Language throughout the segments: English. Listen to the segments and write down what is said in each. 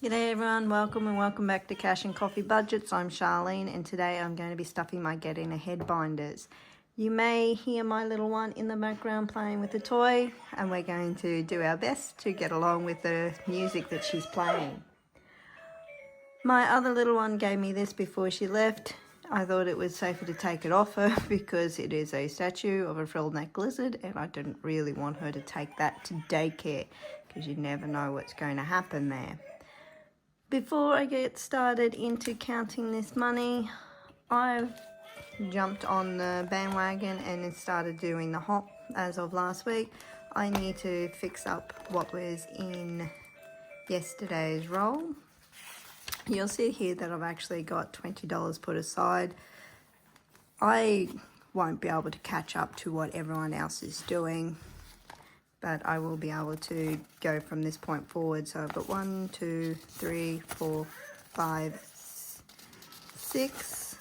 G'day everyone, welcome and welcome back to Cash and Coffee Budgets. I'm Charlene and today I'm going to be stuffing my Getting Ahead binders. You may hear my little one in the background playing with a toy and we're going to do our best to get along with the music that she's playing. My other little one gave me this before she left. I thought it was safer to take it off her because it is a statue of a frilled-neck lizard and I didn't really want her to take that to daycare because you never know what's going to happen there. Before I get started into counting this money, I've jumped on the bandwagon and started doing the hop as of last week. I need to fix up what was in yesterday's roll. You'll see here that I've actually got $20 put aside. I won't be able to catch up to what everyone else is doing, but I will be able to go from this point forward. So I've got 1, 2, 3, 4, 5, 6,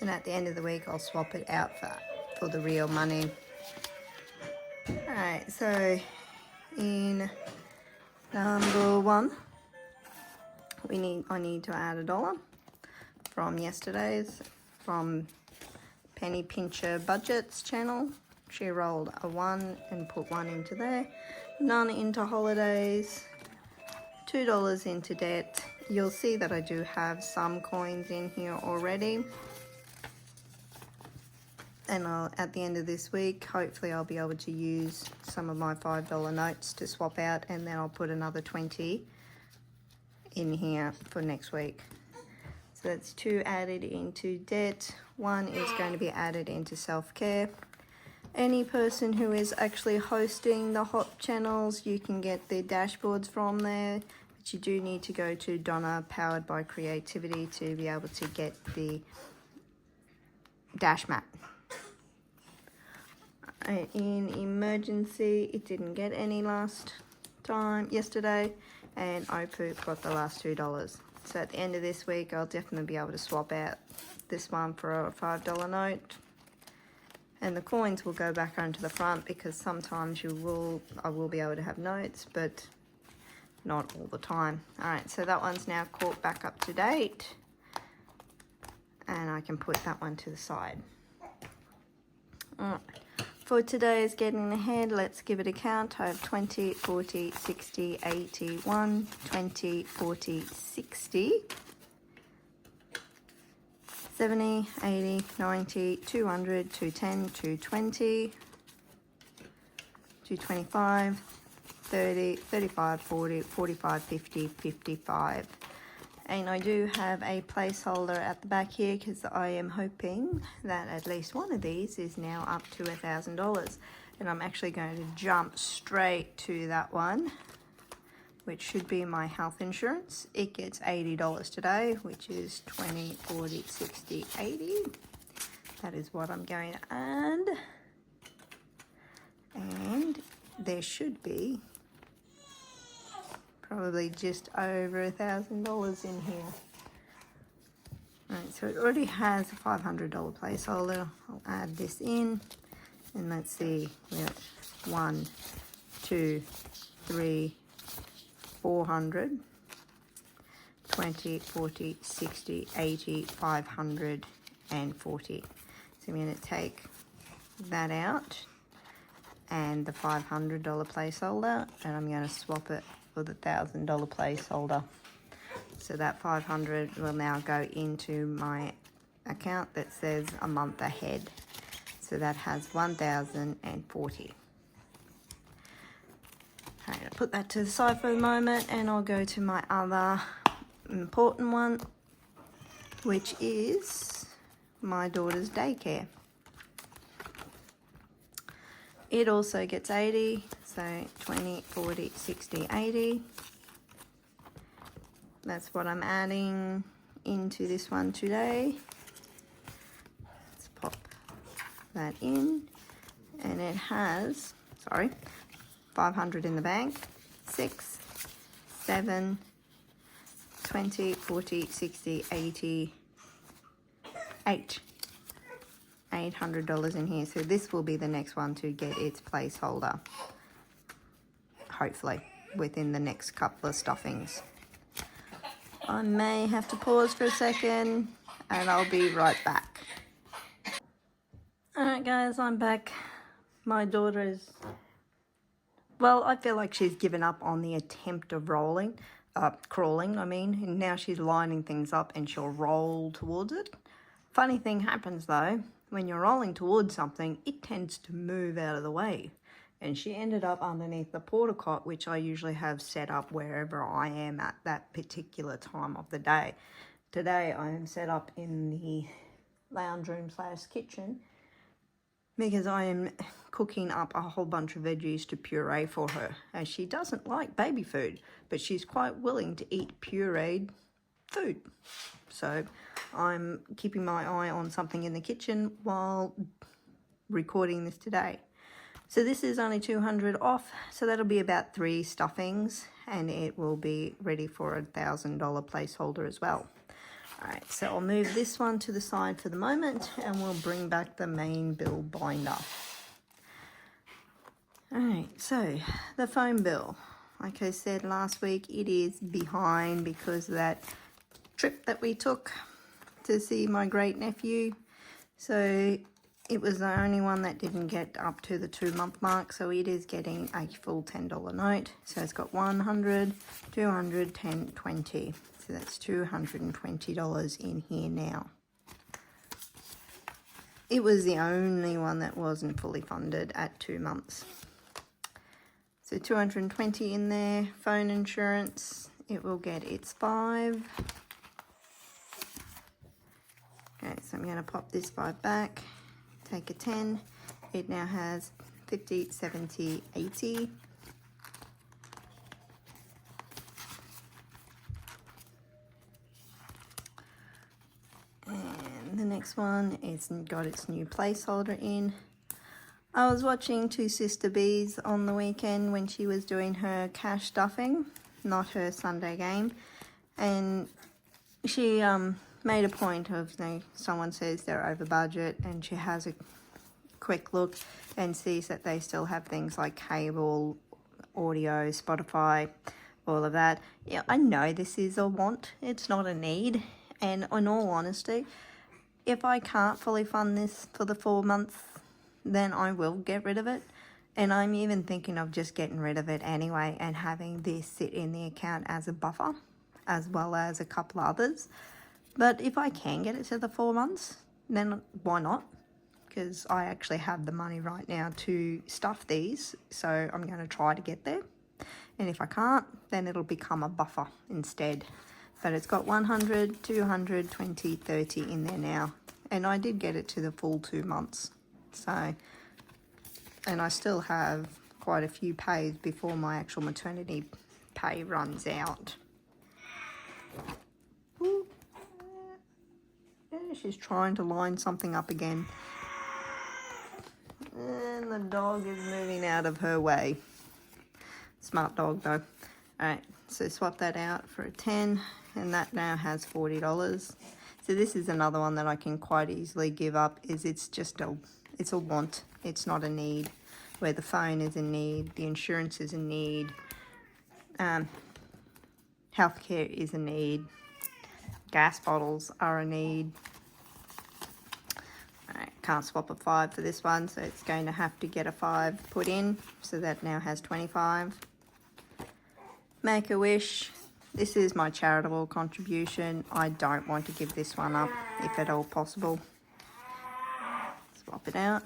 and at the end of the week I'll swap it out for the real money. Alright, so in number 1, I need to add $1 from yesterday's, from Penny Pincher Budgets channel. She rolled a 1 and put 1 into there, none into holidays, $2 into debt. You'll see that I do have some coins in here already. And at the end of this week, hopefully I'll be able to use some of my $5 notes to swap out, and then I'll put another 20 in here for next week. So that's 2 added into debt, 1 is going to be added into self-care. Any person who is actually hosting the hop channels, you can get their dashboards from there, but you do need to go to Donna Powered by Creativity to be able to get the dash map. In emergency, it didn't get any yesterday, and OPU got the last $2. So at the end of this week, I'll definitely be able to swap out this one for a $5 note. And the coins will go back onto the front because sometimes I will be able to have notes, but not all the time. Alright, so that one's now caught back up to date. And I can put that one to the side. Alright, for today's Getting Ahead, let's give it a count. I have 20, 40, 60, 80, 1, 20, 40, 60. 70, 80, 90, 200, 210, 220, 225, 30, 35, 40, 45, 50, 55. And I do have a placeholder at the back here because I am hoping that at least one of these is now up to $1,000. And I'm actually going to jump straight to that one, which should be my health insurance. It gets $80 today, which is 20, 40, 60, 80. That is what I'm going to add. And there should be probably just over $1,000 in here. Alright, so it already has a $500 placeholder. I'll add this in, and let's see, we got 1, 2, 3, 400, 20, 40, 60, 80, 540. So I'm going to take that out and the $500 placeholder, and I'm going to swap it for the $1,000 placeholder. So that 500 will now go into my account that says a month ahead. So that has 1,040. Okay, I'll put that to the side for the moment, and I'll go to my other important one, which is my daughter's daycare. It also gets 80, so 20, 40, 60, 80. That's what I'm adding into this one today. Let's pop that in, and it has, 500 in the bank, 6, 7, 20, 40, 60, 80, 8. $800 in here. So this will be the next one to get its placeholder, hopefully within the next couple of stuffings. I may have to pause for a second and I'll be right back. Alright guys, I'm back. My daughter is, well, I feel like she's given up on the attempt of crawling, and now she's lining things up and she'll roll towards it. Funny thing happens though, when you're rolling towards something, it tends to move out of the way. And she ended up underneath the porta cot, which I usually have set up wherever I am at that particular time of the day. Today I am set up in the lounge room / kitchen because I am cooking up a whole bunch of veggies to puree for her. And she doesn't like baby food, but she's quite willing to eat pureed food. So I'm keeping my eye on something in the kitchen while recording this today. So this is only 200 off, so that'll be about 3 stuffings, and it will be ready for a $1,000 placeholder as well. Alright, so I'll move this one to the side for the moment, and we'll bring back the main bill binder. Alright, so the phone bill. Like I said last week, it is behind because of that trip that we took to see my great nephew. So it was the only one that didn't get up to the 2-month mark, so it is getting a full $10 note. So it's got 100, 200, 10, 20. So that's $220 in here now. It was the only one that wasn't fully funded at 2 months. So 220 in there. Phone insurance, it will get its 5. Okay, so I'm going to pop this 5 back. Take a 10, it now has 50, 70, 80. And the next one is got its new placeholder in. I was watching Two Sister Bees on the weekend when she was doing her cash stuffing, not her Sunday game, and she made a point of, someone says they're over budget, and she has a quick look and sees that they still have things like cable, audio, Spotify, all of that. Yeah, I know this is a want, it's not a need, and in all honesty, if I can't fully fund this for the 4 months, then I will get rid of it. And I'm even thinking of just getting rid of it anyway and having this sit in the account as a buffer, as well as a couple others. But if I can get it to the 4 months, then why not? Because I actually have the money right now to stuff these, so I'm going to try to get there. And if I can't, then it'll become a buffer instead. But it's got 100, 200, 20, 30 in there now. And I did get it to the full 2 months. So, and I still have quite a few pays before my actual maternity pay runs out. Ooh. Yeah, she's trying to line something up again. And the dog is moving out of her way. Smart dog though. Alright, so swap that out for a 10, and that now has $40. So this is another one that I can quite easily give up, is it's a want, it's not a need. Where the phone is a need, the insurance is a need, healthcare is a need, gas bottles are a need. Alright, can't swap a 5 for this one, so it's going to have to get a 5 put in, so that now has 25. Make a Wish, this is my charitable contribution. I don't want to give this one up, if at all possible. Swap it out.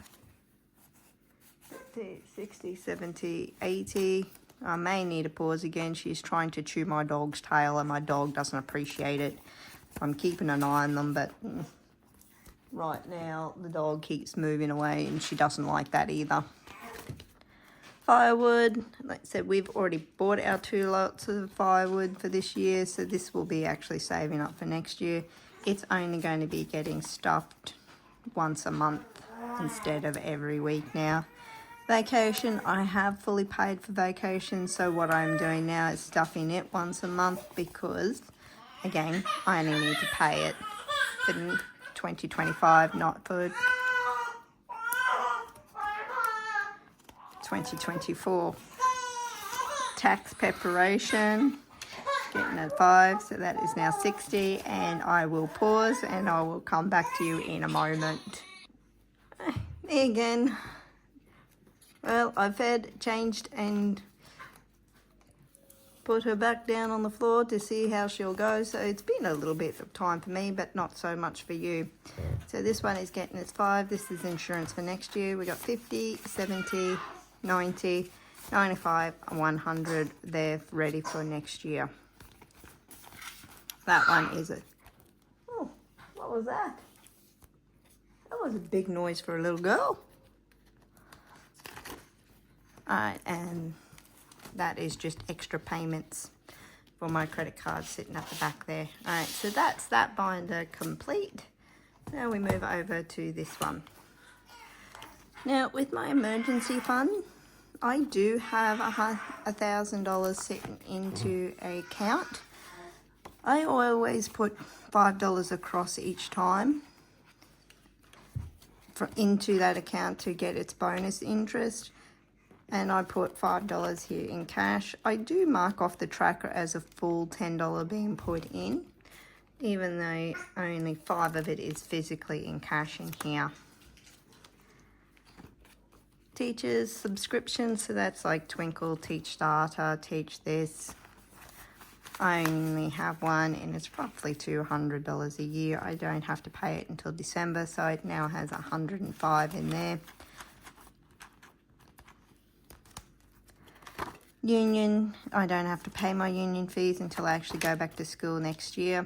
50, 60, 70, 80. I may need a pause again. She's trying to chew my dog's tail and my dog doesn't appreciate it. I'm keeping an eye on them, but right now the dog keeps moving away and she doesn't like that either. Firewood, like I said, we've already bought our 2 lots of firewood for this year, so this will be actually saving up for next year. It's only going to be getting stuffed once a month instead of every week now. Vacation, I have fully paid for vacation, so what I'm doing now is stuffing it once a month because, again, I only need to pay it for 2025, not for 2024. Tax preparation, getting at 5, so that is now 60, and I will pause and I will come back to you in a moment. Again, well, I fed, changed and put her back down on the floor to see how she'll go. So it's been a little bit of time for me, but not so much for you. So this one is getting its 5. This is insurance for next year. We got 50, 70, 90, 95 and 100 there ready for next year. That one is a... Oh, what was that? That was a big noise for a little girl. Alright, and that is just extra payments for my credit card sitting at the back there. Alright, so that's that binder complete. Now we move over to this one. Now with my emergency fund, I do have $1,000 sitting into an account. I always put $5 across each time into that account to get its bonus interest. And I put $5 here in cash. I do mark off the tracker as a full $10 being put in, even though only 5 of it is physically in cash in here. Teachers subscriptions, so that's like Twinkle, Teach Data, Teach This. I only have one and it's roughly $200 a year. I don't have to pay it until December, so it now has 105 in there. Union, I don't have to pay my union fees until I actually go back to school next year.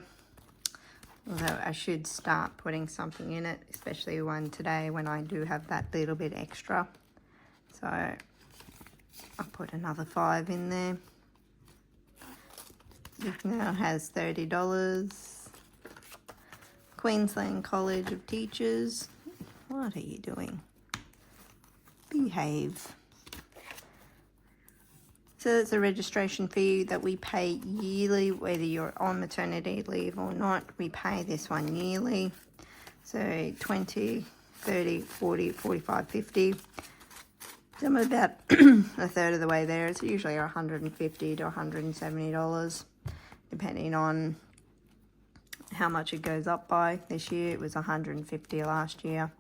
Although I should start putting something in it, especially one today when I do have that little bit extra. So I'll put another 5 in there. It now has $30. Queensland College of Teachers. What are you doing? Behave. So it's a registration fee that we pay yearly, whether you're on maternity leave or not. We pay this one yearly. So 20, 30, 40, 45, 50. So I'm about a third of the way there. It's usually $150 to $170, depending on how much it goes up by. This year it was $150 last year.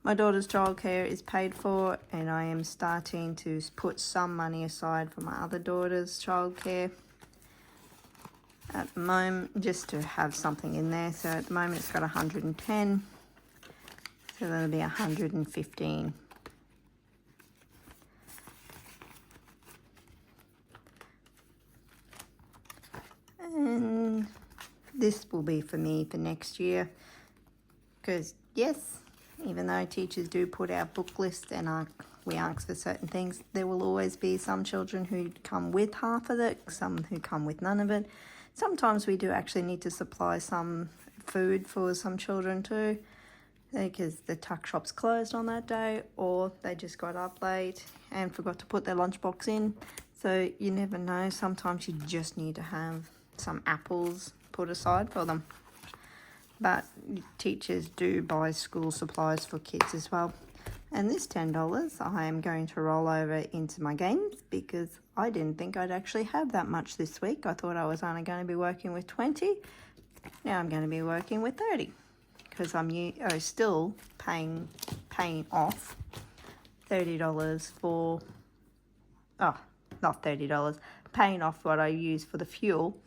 My daughter's childcare is paid for, and I am starting to put some money aside for my other daughter's childcare at the moment, just to have something in there. So at the moment it's got 110, so that'll be 115. And this will be for me for next year, because yes, even though teachers do put out book lists and we ask for certain things, there will always be some children who come with half of it, some who come with none of it. Sometimes we do actually need to supply some food for some children too, because the tuck shop's closed on that day, or they just got up late and forgot to put their lunchbox in. So you never know, sometimes you just need to have some apples put aside for them. But teachers do buy school supplies for kids as well. And this $10 I am going to roll over into my games, because I didn't think I'd actually have that much this week. I thought I was only going to be working with 20. Now I'm going to be working with 30, because I'm still paying off $30 for, oh, not $30, paying off what I use for the fuel.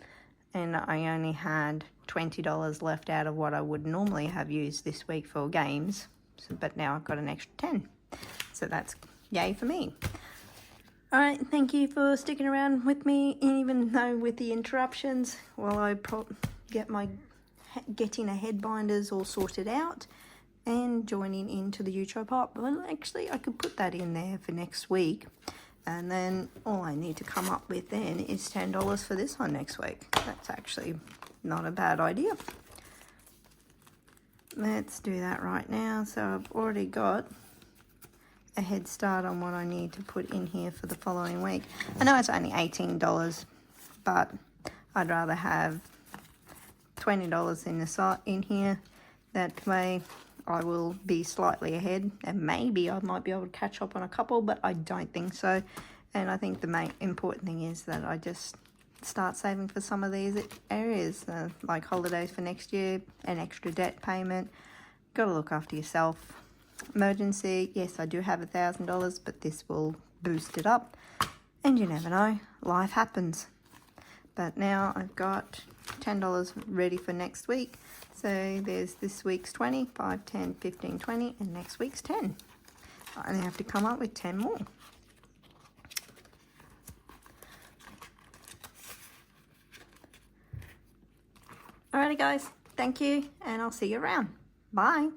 And I only had $20 left out of what I would normally have used this week for games. So, but now I've got an extra 10. So that's yay for me. All right, thank you for sticking around with me, even though with the interruptions, while I get my getting ahead binders all sorted out and joining into the Utro Pop. Well, actually, I could put that in there for next week. And then all I need to come up with then is $10 for this one next week. That's actually not a bad idea. Let's do that right now. So I've already got a head start on what I need to put in here for the following week. I know it's only $18, but I'd rather have $20 in here. That way I will be slightly ahead, and maybe I might be able to catch up on a couple, but I don't think so. And I think the main important thing is that I just start saving for some of these areas, like holidays for next year, an extra debt payment. Got to look after yourself. Emergency, yes, I do have $1,000, but this will boost it up. And you never know, life happens. But now I've got $10 ready for next week. So there's this week's 20, 5, 10, 15, 20, and next week's 10. I only have to come up with 10 more. Alrighty guys, thank you, and I'll see you around. Bye.